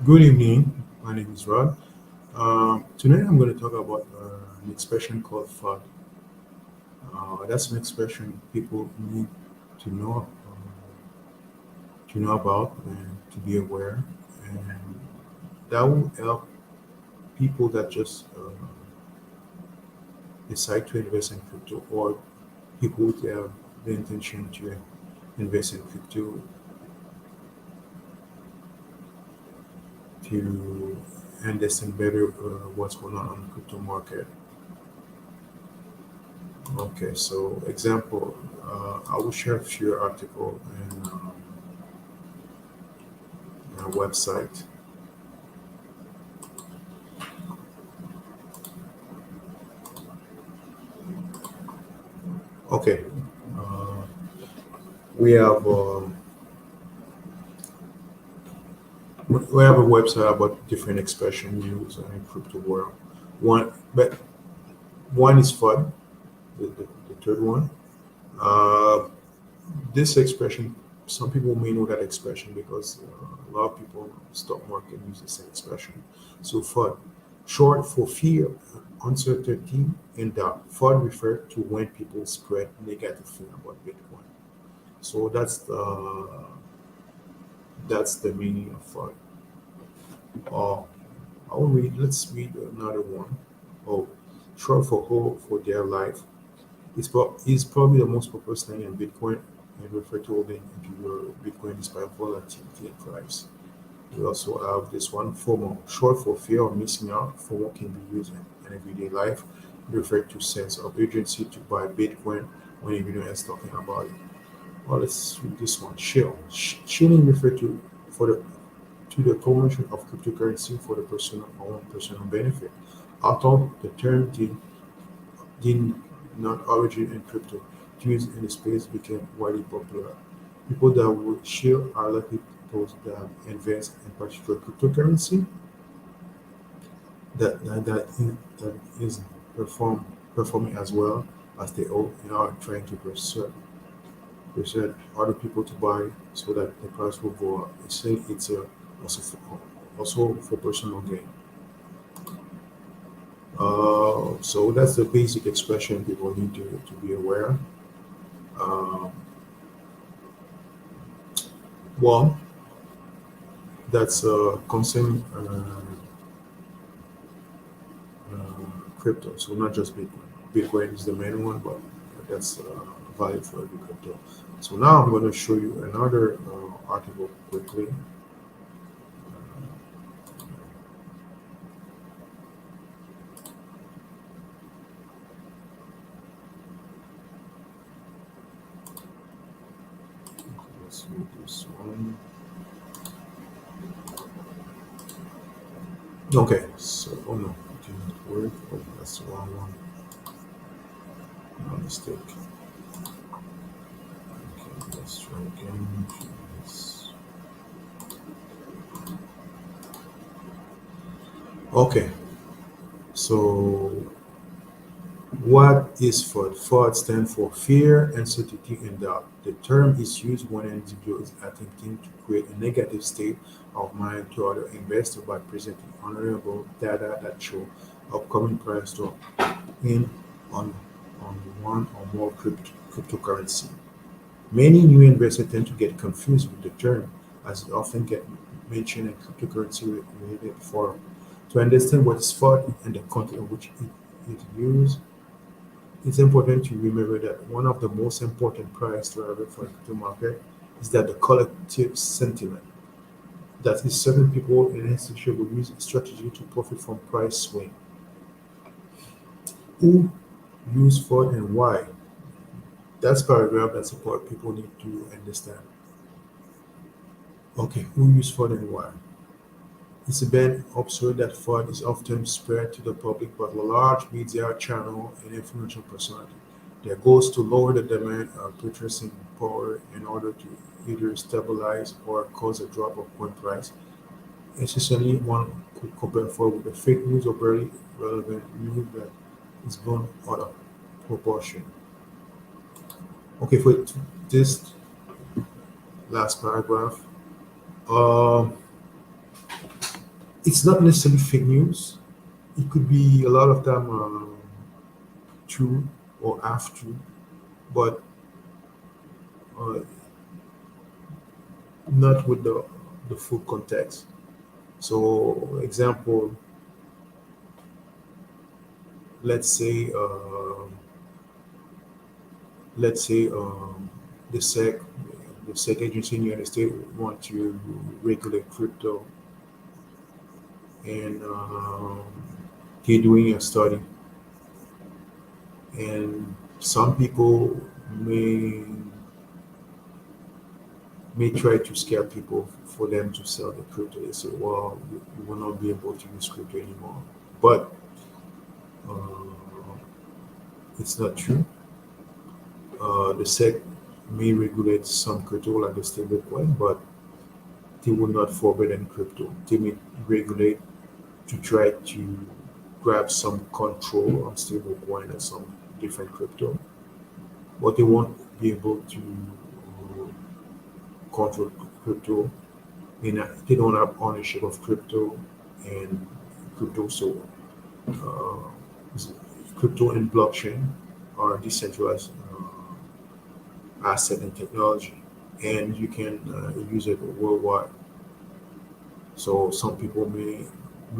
Good evening. My name is Rod. Tonight I'm going to talk about an expression called FUD. That's an expression people need to know about and to be aware, and that will help people that just decide to invest in crypto, or people that have the intention to invest in crypto to understand better what's going on the crypto market. Okay, so example, I will share a few articles and a website. Okay, uh, we have we have a website about different expression used in crypto world. But one is FUD, the third one. Uh, this expression, some people may know that expression because a lot of people in the stock market use the same expression. So FUD, short for fear, uncertainty, and doubt. FUD refer to when people spread negative thing about Bitcoin. So that's the meaning of FUD. Uh, let's read another one. Oh, short for whole for their life. Is probably the most popular slang in Bitcoin and refer to holding into your Bitcoin despite volatility in price. We also have this one, FOMO, short for fear of missing out. FOMO can be used in everyday life. It refers to sense of urgency to buy Bitcoin when everyone is talking about it. Well, let's read this one. Shilling refer to the promotion of cryptocurrency for the personal own personal benefit. Although the term did not originate in crypto, use in the space became widely popular. People that would shield are likely those that invest in particular cryptocurrency that is performing as well as they own and are trying to persuade other people to buy so that the price will go up. It's also for personal gain. So that's the basic expression people need to be aware. Um, One, that's concern crypto, so not just Bitcoin. Bitcoin is the main one, but that's valid for every crypto. So now I'm going to show you another article quickly. Let's read this one. Okay, so oh no, it didn't work. Oh, that's the wrong one. My mistake. Okay, let's try again. Yes. Okay, so what is FUD? FUD stands for fear, uncertainty, and doubt. The term is used when an individual is attempting to create a negative state of mind to other investors by presenting unreliable data that show upcoming price drop in on, on one or more cryptocurrency. Many new investors tend to get confused with the term as it often gets mentioned in cryptocurrency related forum. To understand what is FUD and the context in which it is used, it's important to remember that one of the most important price drivers for the crypto market is that the collective sentiment. That is, certain people and institutions will use strategy to profit from price swing. Who use for and why? That's paragraph that's important people need to understand. Okay, who use for and why? It's been observed that fraud is often spread to the public by large media channel and influential personality. Their goal is to lower the demand of purchasing power in order to either stabilize or cause a drop of coin price. Essentially, one could compare fraud with a fake news or barely relevant news that is blown out of proportion. Okay, for this last paragraph, um, It's not necessarily fake news. It could be a lot of time true or half true, but uh, not with the full context. So, example, let's say let's say the SEC the SEC agency in the United States want to regulate crypto, and they're doing a study, and some people may may try to scare people for them to sell the crypto. They say, well, you will not be able to use crypto anymore. But uh, it's not true. The SEC may regulate some crypto like the stablecoin, but they will not forbid any crypto. They may regulate to try to grab some control on stablecoin and some different crypto, but they won't be able to control crypto. They don't have ownership of crypto and crypto. So uh, crypto and blockchain are decentralized asset and technology, and you can use it worldwide. So some people may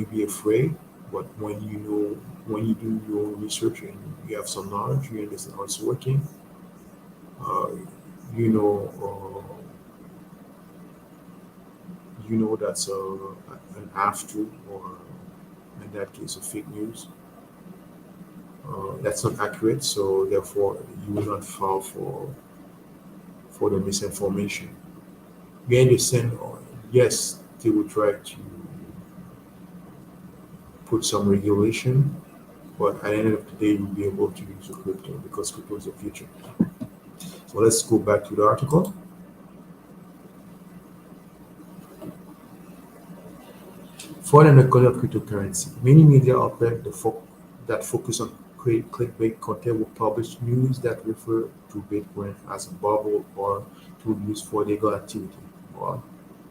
be afraid, but when you do your own research and you have some knowledge, you understand how it's working. Uh, you know, you know that's an half truth, or in that case, a fake news. That's not accurate, so therefore you will not fall for the misinformation. You understand? Yes, they will try to put some regulation, but at the end of the day, you'll be able to use your crypto because crypto is the future. So let's go back to the article. For the economy of cryptocurrency, many media outlets that focus on clickbait content will publish news that refer to Bitcoin as a bubble or to use for legal activity. Well,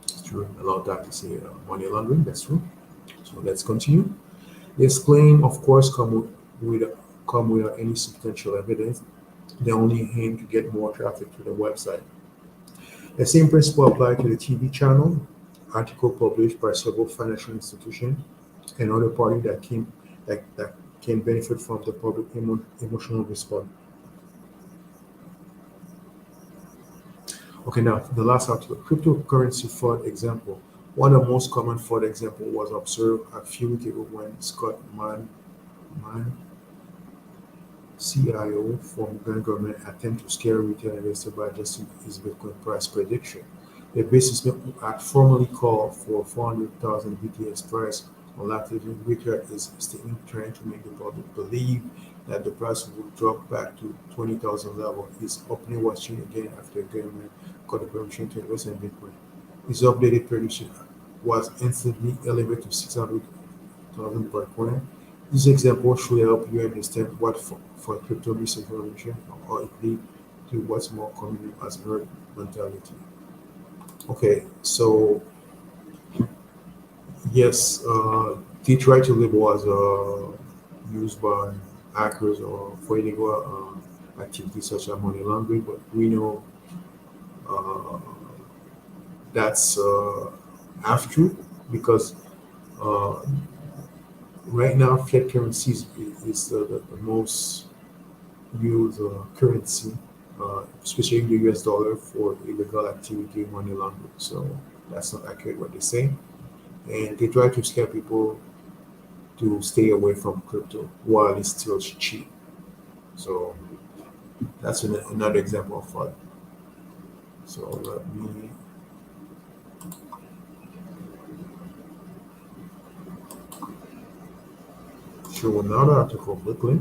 it's true. A lot of that is money laundering. That's true. So let's continue. This claim, of course, come without any substantial evidence. They only aim to get more traffic to the website. The same principle applies to the TV channel, article published by several financial institutions and other parties that can benefit from the public emotional response. Okay, now the last article, cryptocurrency fraud example. One of the most common fraud example was observed a few weeks ago when Scott Mann, CIO from Ghana government, attempted to scare retail investors by adjusting his Bitcoin price prediction. The businessman had formerly called for 400,000 BTS price on Latin Record is statement trying to make the public believe that the price would drop back to 20,000 level. His opening was changed again after the government got the permission to invest in Bitcoin. His updated prediction was instantly elevated to 600,000 per coin. This example should help you understand what for crypto misinformation or it lead to what's more common as herd mentality. Okay, so yes, they try to label as used by hackers or for illegal activities such as money laundering, but we know uh, that's half true because uh, right now fiat currency is the most used currency, especially the US dollar for illegal activity money laundering. So that's not accurate what they say, and they try to scare people to stay away from crypto while it's still cheap. So that's another example of fraud. So let me show another article quickly.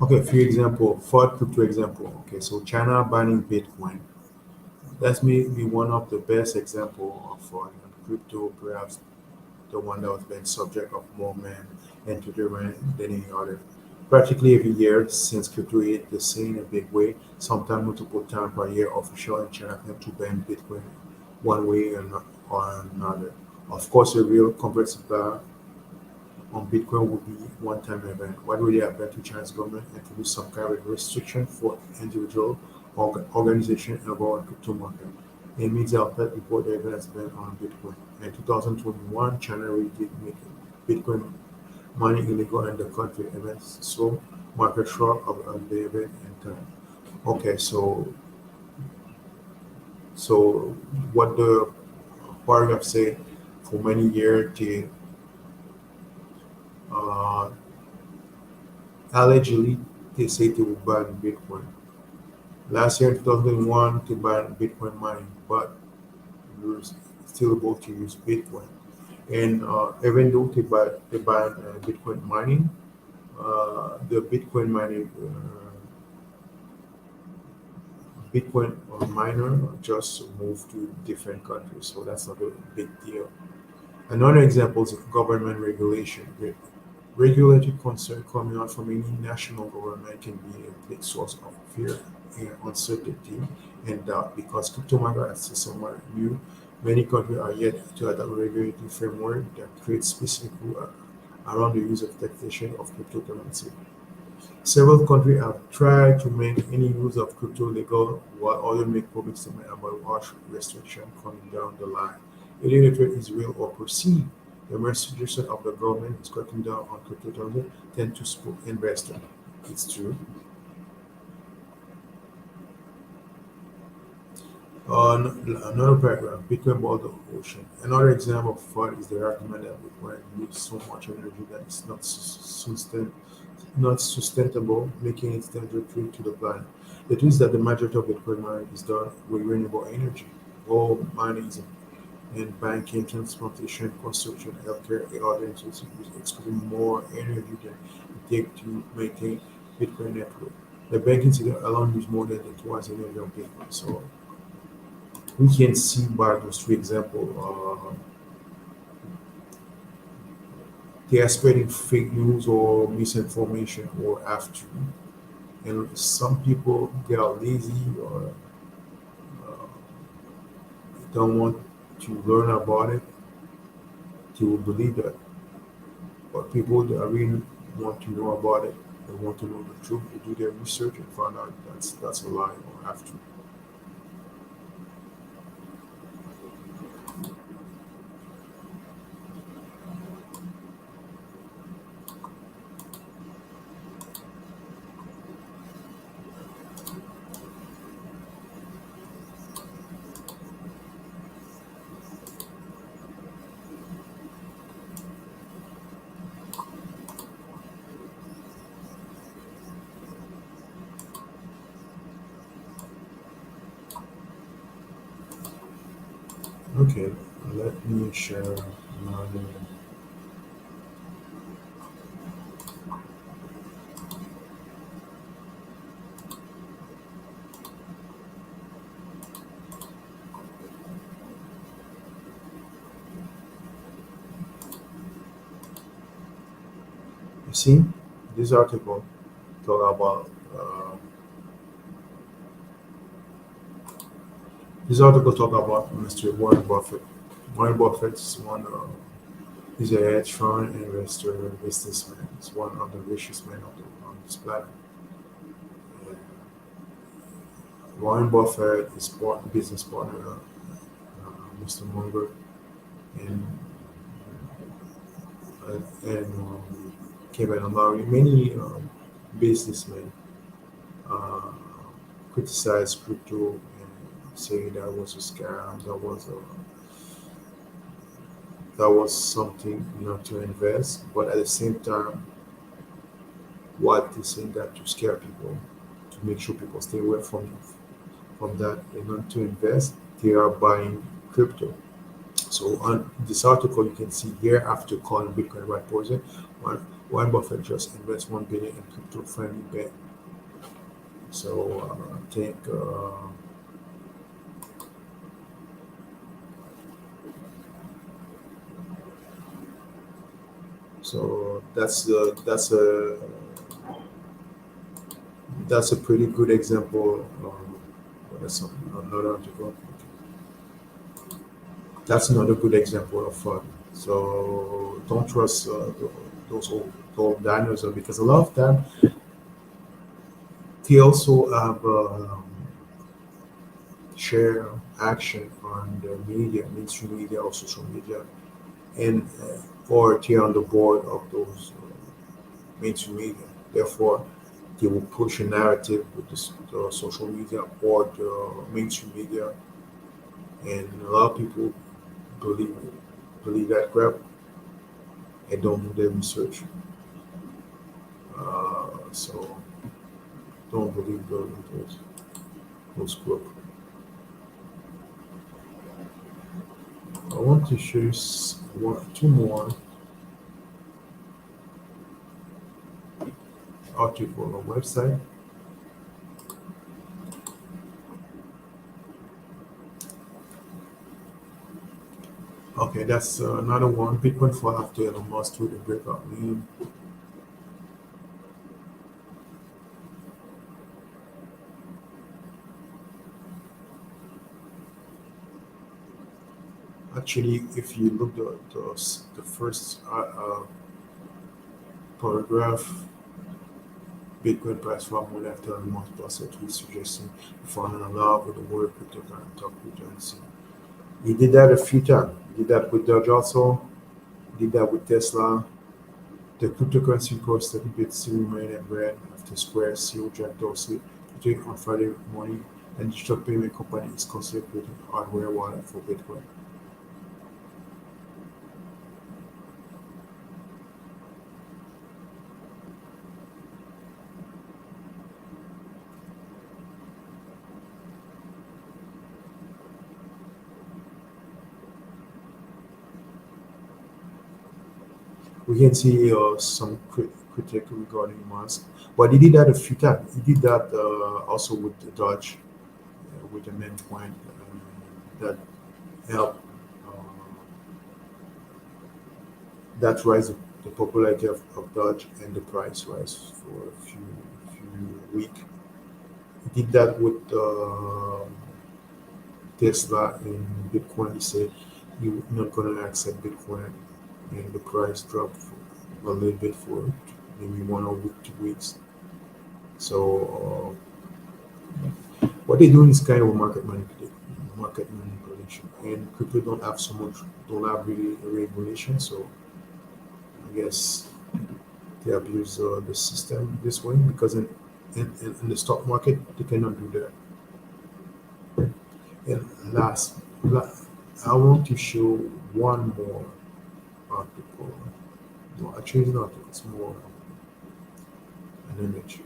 Okay, a few example, fraud crypto example. Okay, so China banning Bitcoin. That's maybe one of the best example of fraud. crypto, perhaps the one that was been subject of more men entertainment than any other. Practically every year since crypto hit the scene in a big way, sometimes multiple times per year, official in China attempt to ban Bitcoin one way or another. Of course, a real comprehensive ban on Bitcoin would be one-time event. What really happened to China's government introduce some kind of restriction for individual organization involved in crypto market. A media outlet report the event has been on Bitcoin. In 2021, China really did make Bitcoin mining illegal in the country. Events so market short of the event in time. Okay, so what the paragraph say for many years uh, allegedly they say they will ban Bitcoin. Last year in 2001 they banned Bitcoin mining, but we were still able to use Bitcoin. And even though they banned Bitcoin mining, the Bitcoin miner just moved to different countries, so that's not a big deal. Another example is of government regulation. Regulatory concern coming out from any national government can be a big source of fear and uncertainty and doubt because crypto market is somewhat new. Many countries are yet to adopt a regulatory framework that creates specific rules around the use of taxation of cryptocurrency. Several countries have tried to make any use of crypto legal while others make public statements about harsh restriction coming down the line. Even if it is real or perceived, the restriction of the government is cutting down on cryptocurrency tend to spook investors. It's true. On another paragraph, Bitcoin bought the ocean. Another example of fraud is the argument that Bitcoin uses so much energy that it's not sustainable, making it dangerous to the planet. The truth is that the majority of Bitcoin mining is done with renewable energy. Gold mining is in banking, transportation, construction, healthcare, and other industries exporting more energy than it takes to maintain Bitcoin network. The banking sector alone uses more than the twice energy of Bitcoin. So we can see by those three examples, they are spreading fake news or misinformation or after. And some people they are lazy or uh, don't want to learn about it to believe that. But people that really want to know about it, they want to know the truth, they do their research and find out that's a lie or after. Okay, let me share my. You see, this article talk about this article talk about Mr. Warren Buffett. Warren Buffett is one. He's a hedge fund investor, businessman. He's one of the richest men on this planet. Uh, Warren Buffett is business partner, Mr. Munger, and Kevin and Larry. Many businessmen uh, criticize crypto and say that was a scam, that was something not to invest. But at the same time, what they saying that to scare people, to make sure people stay away from that and not to invest, they are buying crypto. So on this article, you can see here after calling Bitcoin right poison, Warren Buffett just invest 1 billion in crypto-friendly bet. So I think So that's a pretty good example. Another article. That's another good example of fun. So don't trust those old dinosaurs because a lot of them they also have share action on the media, mainstream media or social media, and or they are on the board of those mainstream media. Therefore, they will push a narrative with the social media or the mainstream media, and a lot of people believe believe that crap and don't do their research. So don't believe those group. I want to show you two more article on the website. Okay, that's another one. Bitcoin fall after Elon Musk to the breakout meme. Actually, if you look the first paragraph, Bitcoin price fell more after Elon Musk plus a tweet suggesting falling in love with the word cryptocurrency. He did that a few times. He did that with Doge also. He did that with Tesla. The cryptocurrency course that bit still remain at brand after Square CEO Jack Dorsey to take on Friday morning, and digital payment company is considered creating hardware wallet for Bitcoin. We can see some critique regarding Musk, but he did that a few times. He did that also with the Dodge, with the main point that helped that rise the popularity of Dodge and the price rise for a few weeks. He did that with Tesla and Bitcoin. He said you're not gonna accept Bitcoin, and the price dropped a little bit for maybe 1 or 2 weeks. So what they're doing is kind of market manipulation, and crypto don't have really a regulation. So I guess they abuse the system this way because in the stock market they cannot do that. And I want to show one more article. No, actually, it's not. It's more an image.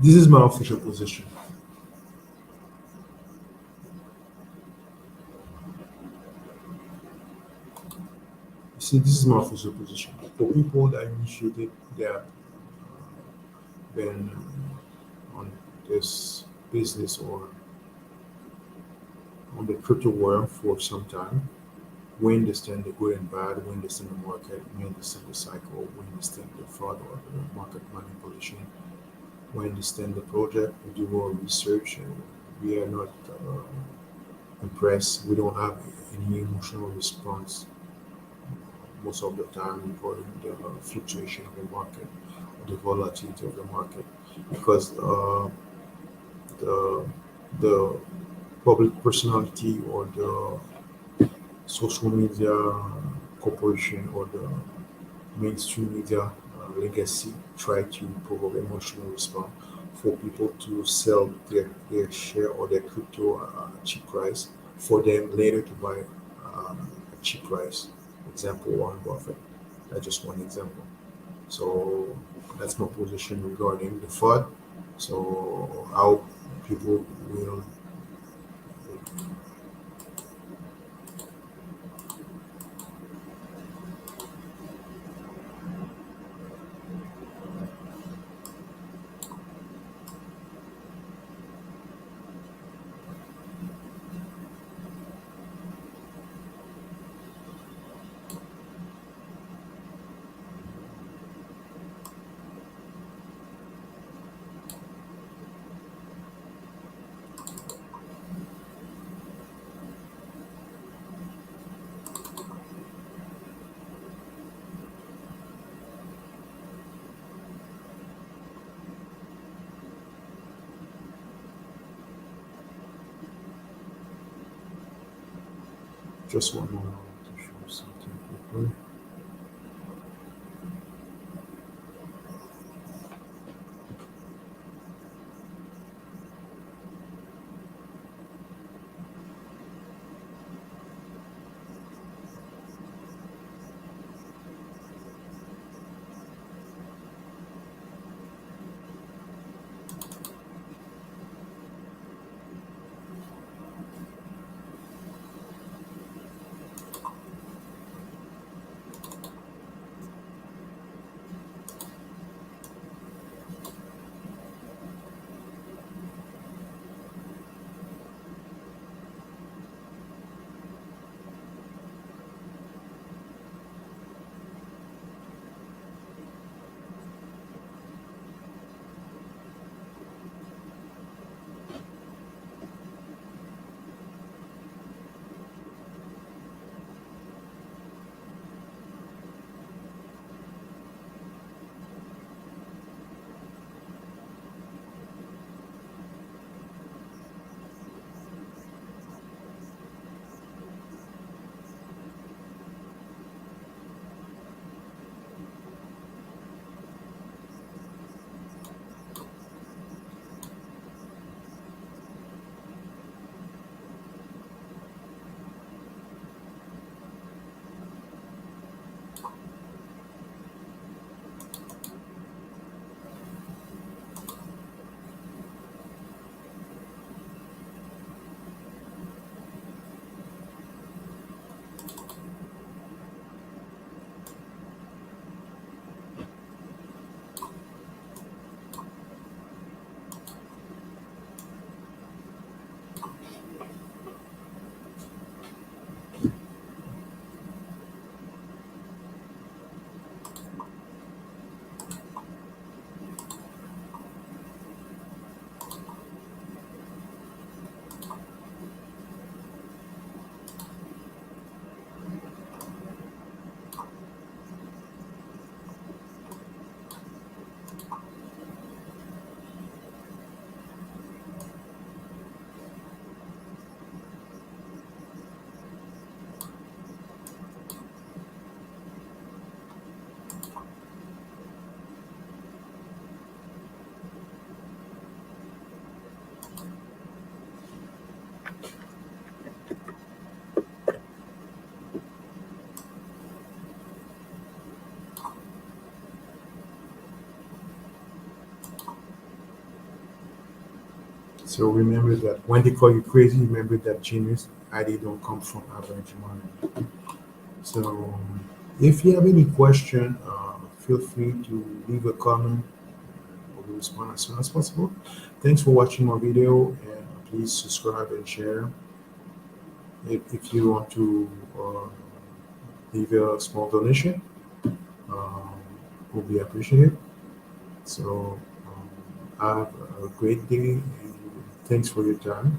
This is my official position. You see, this is my official position. For people that initiated their been on this business or on the crypto world for some time, we understand the good and bad, we understand the market, we understand the cycle, we understand the fraud or the market manipulation, we understand the project, we do our research, and we are not impressed. We don't have any emotional response most of the time regarding the fluctuation of the market, the volatility of the market, because the the public personality or the social media corporation or the mainstream media legacy try to provoke emotional response for people to sell their share or their crypto at a cheap price for them later to buy at cheap price. Example Warren Buffett. That's just one example. So that's my position regarding the FUD. So how people will Just one more to show something quickly. So remember that when they call you crazy, remember that genius idea don't come from average money. So if you have any question, feel free to leave a comment. We'll respond as soon as possible. Thanks for watching my video, and please subscribe and share. If you want to leave a small donation, um, will be appreciated. So have a great day, and thanks for your time.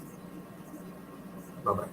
Bye bye.